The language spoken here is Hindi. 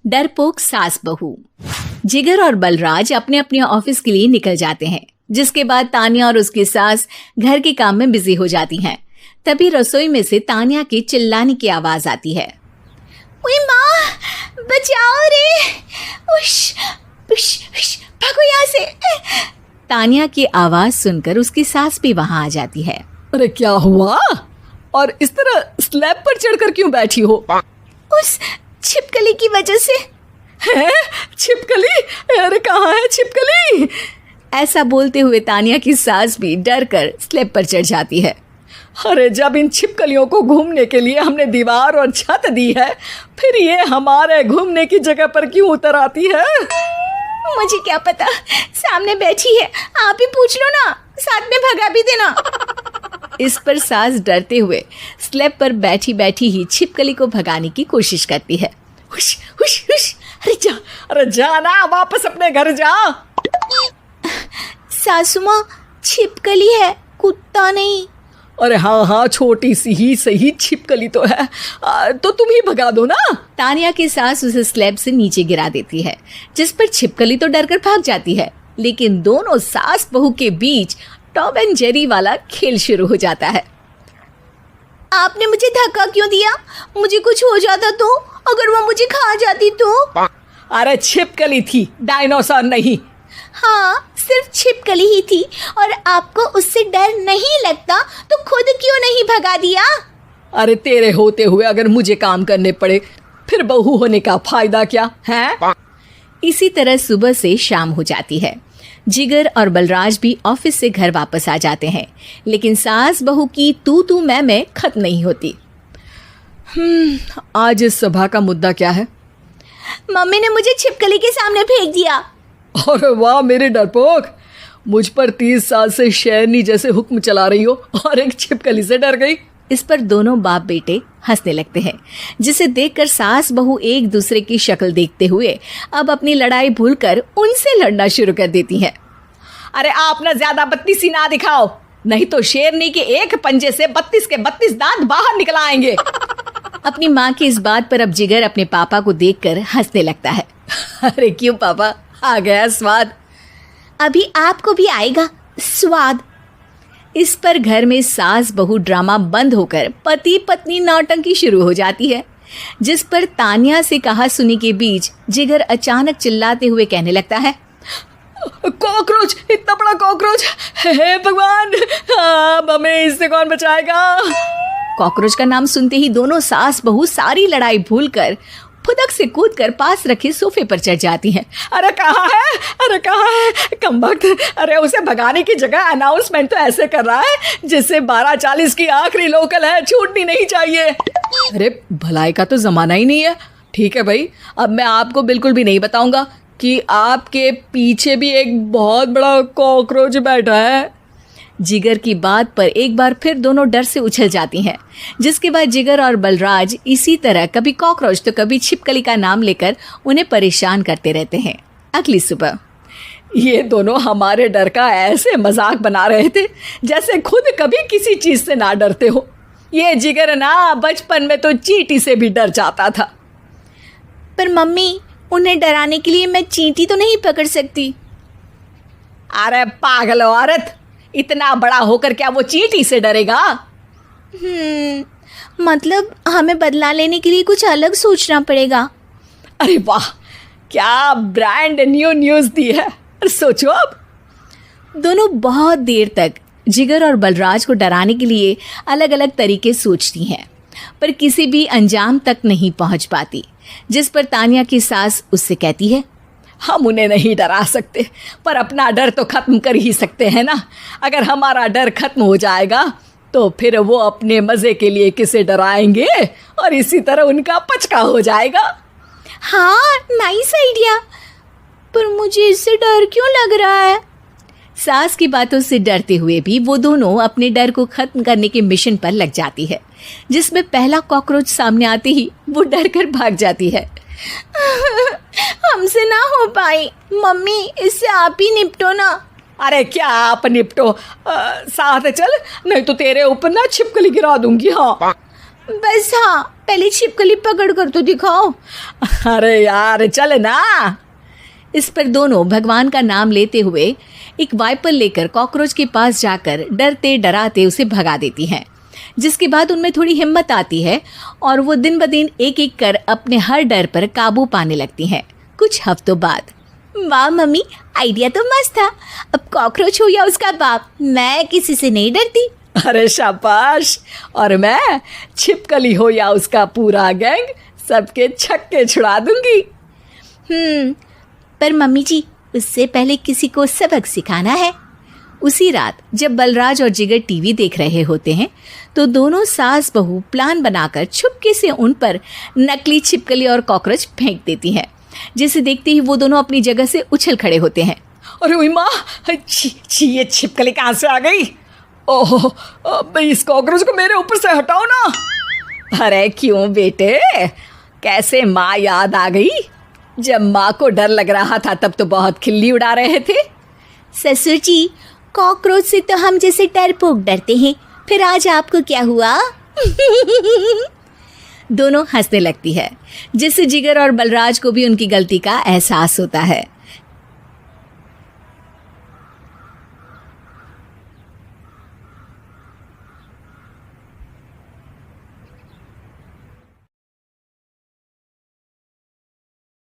डरपोक सास बहू। जिगर और बलराज अपने अपने ऑफिस के लिए निकल जाते हैं, जिसके बाद तान्या और उसकी सास घर के काम में बिजी हो जाती हैं। तभी रसोई में से तान्या के चिल्लाने की आवाज आती है। ओए माँ, बचाओ रे, उश, उश, उश, भागो यहाँ से। तान्या की आवाज सुनकर उसकी सास भी वहां आ जाती है। अरे क्या हुआ? और इस तरह स्लैब पर चढ़कर क्यों बैठी हो? उस छिपकली की वजह से। है? छिपकली? अरे कहाँ है छिपकली? ऐसा बोलते हुए तान्या की सास भी डर कर स्लैब पर चढ़ जाती है। अरे जब इन छिपकलियों को घूमने के लिए हमने दीवार और छत दी है, फिर ये हमारे घूमने की जगह पर क्यों उतर आती है? मुझे क्या पता, सामने बैठी है, आप ही पूछ लो ना, साथ में भगा भी देना। इस पर सास डरते हुए स्लैब पर बैठी बैठी ही छिपकली को भगाने की कोशिश करती है। हुश, हुश, हुश, अरे जा ना, वापस अपने घर जा। सासू माँ, छिपकली है, कुत्ता नहीं। अरे हाँ, छोटी सी ही सही छिपकली तो है, तो तुम ही भगा दो ना। तान्या की सास उसे स्लैब से नीचे गिरा देती है, जिस पर छिपकली तो डरकर भाग जाती है। लेकिन दोनों सास बहू के बीच टॉम एंड जेरी वाला खेल शुरू हो जाता है। आपने मुझे धक्का क्यों दिया? मुझे कुछ हो जाता तो? अगर वो मुझे खा जाती तो? अरे छिपकली थी, डायनासोर नहीं। हाँ, सिर्फ छिपकली ही थी, और आपको उससे डर नहीं लगता तो खुद क्यों नहीं भगा दिया? अरे तेरे होते हुए अगर मुझे काम करने पड़े, फिर बहू होने का फायदा क्या है? इसी तरह सुबह से शाम हो जाती है। जिगर और बलराज भी ऑफिस से घर वापस आ जाते हैं, लेकिन सास बहू की तू मैं खत्म नहीं होती। आज इस सभा का मुद्दा क्या है? मम्मी ने मुझे छिपकली के सामने फेंक दिया। अरे वाह मेरे डरपोक, मुझ पर 30 साल से शेरनी जैसे हुक्म चला रही हो और एक छिपकली से डर गई। इस पर दोनों बाप बेटे हंसने लगते हैं, जिसे देखकर सास बहू एक दूसरे की शक्ल देखते हुए अब अपनी लड़ाई भूलकर उनसे लड़ना शुरू कर देती हैं। अरे आप ना ज्यादा बत्तीसी ना दिखाओ, नहीं तो शेरनी के एक पंजे से 32 के 32 दांत बाहर निकल आएंगे। अपनी माँ की इस बात पर अब जिगर अपने पापा को देखकर हंसने लगता है। अरे क्यों पापा, आ गया स्वाद? अभी आपको भी आएगा स्वाद। इस पर घर में सास बहू ड्रामा बंद होकर पति पत्नी नौटंकी शुरू हो जाती है, जिस पर तान्या से कहा सुनी के बीच जिगर अचानक चिल्लाते हुए कहने लगता है। कॉकरोच, इतना बड़ा कॉकरोच, हे भगवान, अब हमें इससे कौन बचाएगा? कॉकरोच का नाम सुनते ही दोनों सास बहू सारी लड़ाई भूलकर फुदक से कूदकर पास रखे सोफे पर चढ़ जाती हैं। अरे कहाँ है, अरे कहाँ है कमबख्त? अरे उसे भगाने की जगह अनाउंसमेंट तो ऐसे कर रहा है जिससे 12:40 की आखिरी लोकल है, छूटनी नहीं चाहिए। अरे भलाई का तो जमाना ही नहीं है। ठीक है भाई, अब मैं आपको बिल्कुल भी नहीं बताऊंगा कि आपके पीछे भी एक बहुत बड़ा कॉकरोच बैठा है। जिगर की बात पर एक बार फिर दोनों डर से उछल जाती हैं, जिसके बाद जिगर और बलराज इसी तरह कभी कॉकरोच तो कभी छिपकली का नाम लेकर उन्हें परेशान करते रहते हैं। अगली सुबह ये दोनों हमारे डर का ऐसे मजाक बना रहे थे जैसे खुद कभी किसी चीज से ना डरते हो। ये जिगर ना बचपन में तो चींटी से भी डर जाता था। पर मम्मी, उन्हें डराने के लिए मैं चींटी तो नहीं पकड़ सकती। अरे पागल औरत, इतना बड़ा होकर क्या वो चींटी से डरेगा? मतलब हमें बदला लेने के लिए कुछ अलग सोचना पड़ेगा। अरे वाह, क्या ब्रांड न्यू न्यूज़ दी है। सोचो अब। दोनों बहुत देर तक जिगर और बलराज को डराने के लिए अलग अलग तरीके सोचती हैं, पर किसी भी अंजाम तक नहीं पहुंच पाती, जिस पर तान्या की सास उससे कहती है। हम उन्हें नहीं डरा सकते, पर अपना डर तो खत्म कर ही सकते हैं ना। अगर हमारा डर खत्म हो जाएगा तो फिर वो अपने मज़े के लिए किसे डराएंगे और इसी तरह उनका पचका हो जाएगा। हाँ, नाइस आइडिया, पर मुझे इससे डर क्यों लग रहा है? सास की बातों से डरते हुए भी वो दोनों अपने डर को खत्म करने के मिशन पर लग जाती है, जिसमें पहला कॉकरोच सामने आते ही वो डर कर भाग जाती है। हमसे ना हो पाई मम्मी, इससे आप ही निपटो ना। अरे क्या आप निपटो, साथ चल, नहीं तो तेरे ऊपर ना छिपकली गिरा दूंगी। हाँ बस हाँ, पहले छिपकली पकड़ कर तो दिखाओ। अरे यार चल ना। इस पर दोनों भगवान का नाम लेते हुए एक वाइपर लेकर कॉकरोच के पास जाकर डरते डराते उसे भगा देती हैं, जिसके बाद उनमें थोड़ी हिम्मत आती है और वो दिन ब दिन एक एक कर अपने हर डर पर काबू पाने लगती हैं। कुछ हफ्तों बाद, वाह मम्मी, आइडिया तो मस्त था। अब कॉकरोच हो या उसका बाप, मैं किसी से नहीं डरती। अरे शाबाश। और मैं छिपकली हो या उसका पूरा गैंग, सबके छक्के छुड़ा दूंगी। पर मम्मी जी, उससे पहले किसी को सबक सिखाना है। उसी रात जब बलराज और जिगर टीवी देख रहे होते हैं तो दोनों सास बहू प्लान बनाकर छुपके से उन पर नकली छिपकली और कॉकरोच फेंक देती हैं, जिसे देखते ही वो दोनों अपनी जगह से उछल खड़े होते हैं। अरे ओए माँ, छी ये छिपकली कहाँ से आ गई? ओह, अब इस कॉकरोच को मेरे ऊपर से हटाओ ना। अरे क्यों बेटे, कैसे माँ याद आ गई? जब माँ को डर लग रहा था तब तो बहुत खिल्ली उड़ा रहे थे। ससुर जी, कॉकरोच से तो हम जैसे डरपोक डरते हैं, फिर आज आपको क्या हुआ? दोनों हंसने लगती है, जिससे जिगर और बलराज को भी उनकी गलती का एहसास होता है।